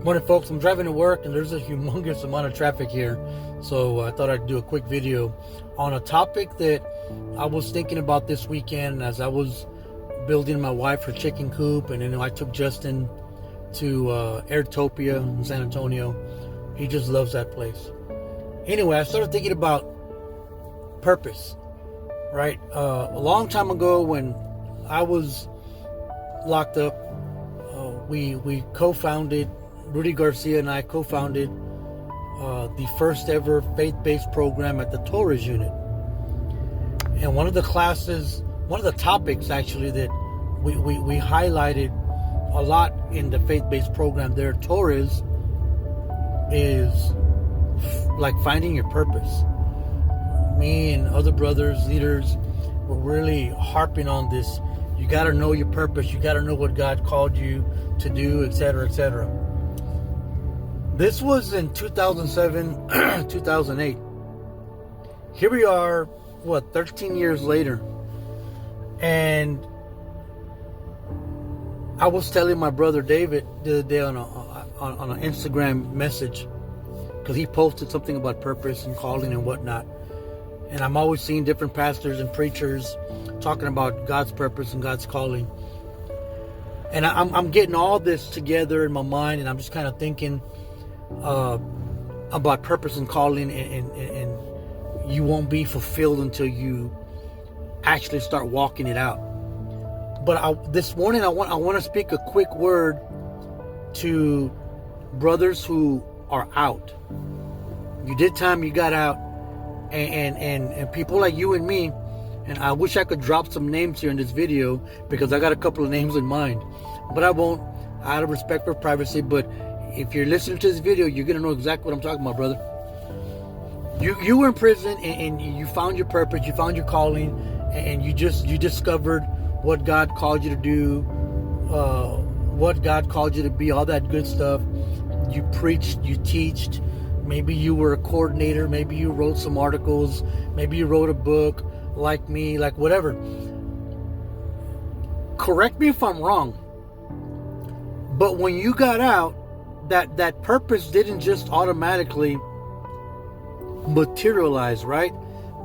Morning, folks. I'm driving to work and there's a humongous amount of traffic here. So I thought I'd do a quick video on a topic that I was thinking about this weekend as I was building my wife her chicken coop. And then I took Justin to Airtopia in San Antonio. He just loves that place. Anyway, I started thinking about purpose, right? A long time ago when I was locked up, we co-founded, Rudy Garcia and I co-founded the first ever faith-based program at the Torres unit. And one of the classes, one of the topics actually that we highlighted a lot in the faith-based program there at Torres is like finding your purpose. Me and other brothers, leaders, were really harping on this. You got to know your purpose. You got to know what God called you to do, etc., etc. This was in 2007, 2008. Here we are, 13 years later. And I was telling my brother David the other day on an Instagram message, because he posted something about purpose and calling and whatnot. And I'm always seeing different pastors and preachers talking about God's purpose and God's calling. And I'm getting all this together in my mind, and I'm just kind of thinking about purpose and calling, and you won't be fulfilled until you actually start walking it out. But this morning I want to speak a quick word to brothers who are out. You did time, you got out, and people like you and me. And I wish I could drop some names here in this video, because I got a couple of names in mind, but I won't, out of respect for privacy. But if you're listening to this video, you're gonna know exactly what I'm talking about, brother. You were in prison and you found your purpose, you found your calling, and you discovered what God called you to do, what God called you to be, all that good stuff. You preached, you teached. Maybe you were a coordinator. Maybe you wrote some articles. Maybe you wrote a book, like me, like whatever. Correct me if I'm wrong, but when you got out, that purpose didn't just automatically materialize, right?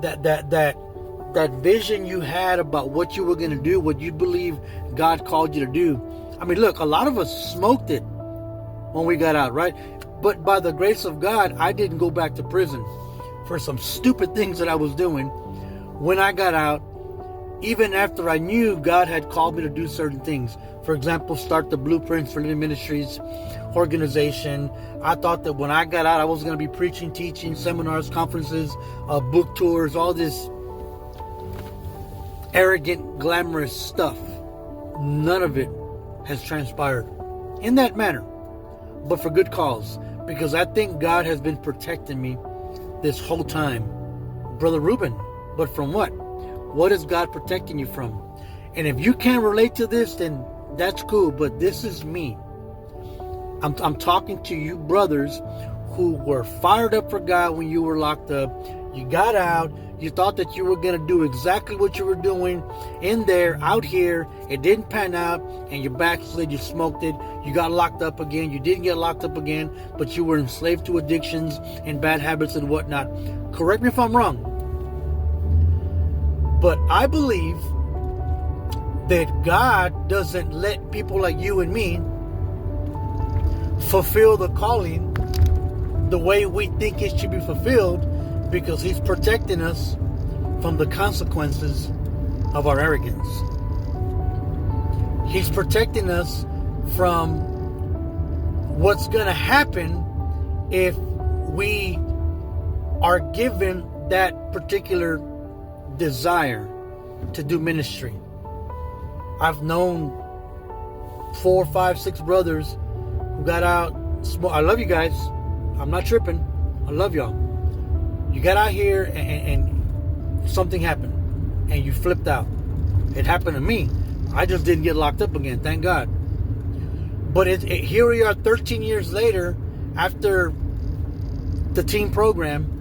That vision you had about what you were going to do, what you believe God called you to do. I mean, look, a lot of us smoked it when we got out, right? But by the grace of God, I didn't go back to prison for some stupid things that I was doing when I got out, even after I knew God had called me to do certain things. For example, start the Blueprints for Living Ministries organization. I thought that when I got out, I was going to be preaching, teaching, seminars, conferences, book tours, all this arrogant, glamorous stuff. None of it has transpired in that manner, but for good cause, because I think God has been protecting me this whole time. Brother Ruben, but from what? What is God protecting you from? And if you can't relate to this, then that's cool, but this is me. I'm talking to you brothers who were fired up for God when you were locked up. You got out. You thought that you were going to do exactly what you were doing in there, out here. It didn't pan out, and you backslid, you smoked it. You got locked up again. You didn't get locked up again, but you were enslaved to addictions and bad habits and whatnot. Correct me if I'm wrong. But I believe that God doesn't let people like you and me fulfill the calling the way we think it should be fulfilled, because He's protecting us from the consequences of our arrogance. He's protecting us from what's going to happen if we are given that particular desire to do ministry. I've known 4, 5, 6 brothers who got out. I love you guys. I'm not tripping. I love y'all. You got out here and something happened and you flipped out. It happened to me. I just didn't get locked up again, thank God. But here we are 13 years later after the teen program,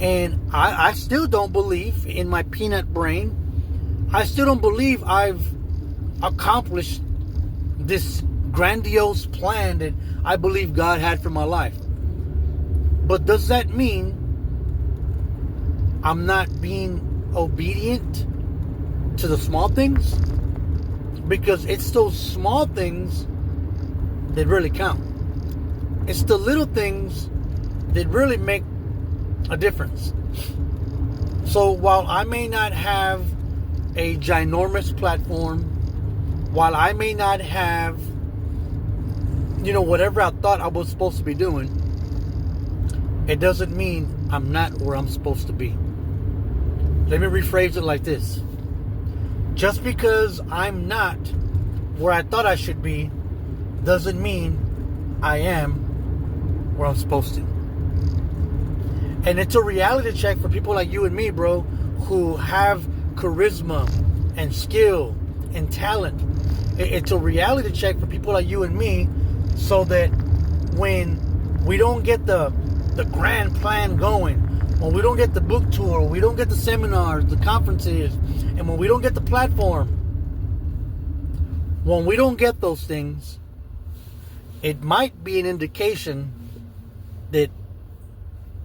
and I still don't believe, in my peanut brain, I still don't believe I've accomplished this grandiose plan that I believe God had for my life. But does that mean I'm not being obedient to the small things? Because it's those small things that really count. It's the little things that really make a difference. So while I may not have a ginormous platform, while I may not have, whatever I thought I was supposed to be doing, it doesn't mean I'm not where I'm supposed to be. Let me rephrase it like this. Just because I'm not where I thought I should be doesn't mean I am where I'm supposed to. And it's a reality check for people like you and me, bro, who have charisma and skill and talent. It's a reality check for people like you and me, so that when we don't get the grand plan going, when we don't get the book tour, we don't get the seminars, the conferences, and when we don't get the platform, when we don't get those things, it might be an indication that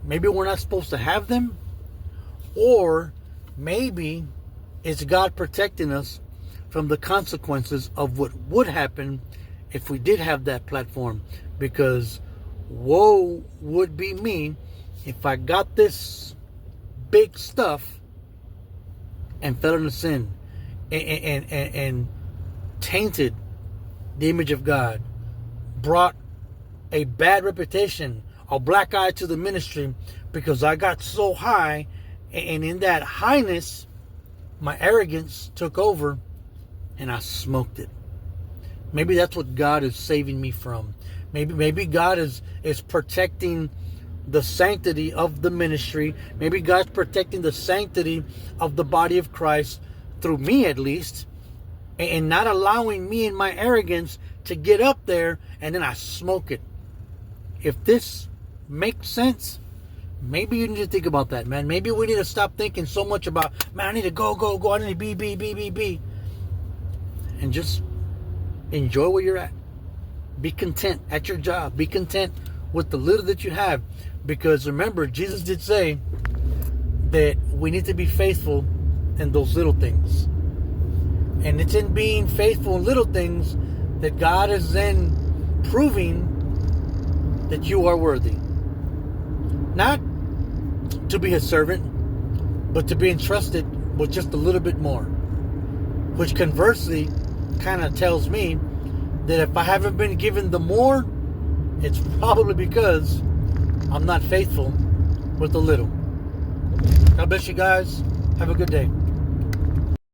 maybe we're not supposed to have them, or maybe it's God protecting us from the consequences of what would happen if we did have that platform. Because woe would be me if I got this big stuff and fell into sin and tainted the image of God, brought a bad reputation, a black eye to the ministry, because I got so high, and in that highness, my arrogance took over and I smoked it. Maybe that's what God is saving me from. Maybe God is protecting the sanctity of the ministry. Maybe God's protecting the sanctity of the body of Christ, through me at least, and not allowing me in my arrogance to get up there and then I smoke it. If this makes sense, maybe you need to think about that, man. Maybe we need to stop thinking so much about, man, I need to go, I need to be, and just enjoy where you're at. Be content at your job. Be content with the little that you have. Because remember, Jesus did say that we need to be faithful in those little things. And it's in being faithful in little things that God is then proving that you are worthy. Not to be His servant, but to be entrusted with just a little bit more. Which conversely kind of tells me that if I haven't been given the more, it's probably because I'm not faithful with the little. God bless you guys. Have a good day.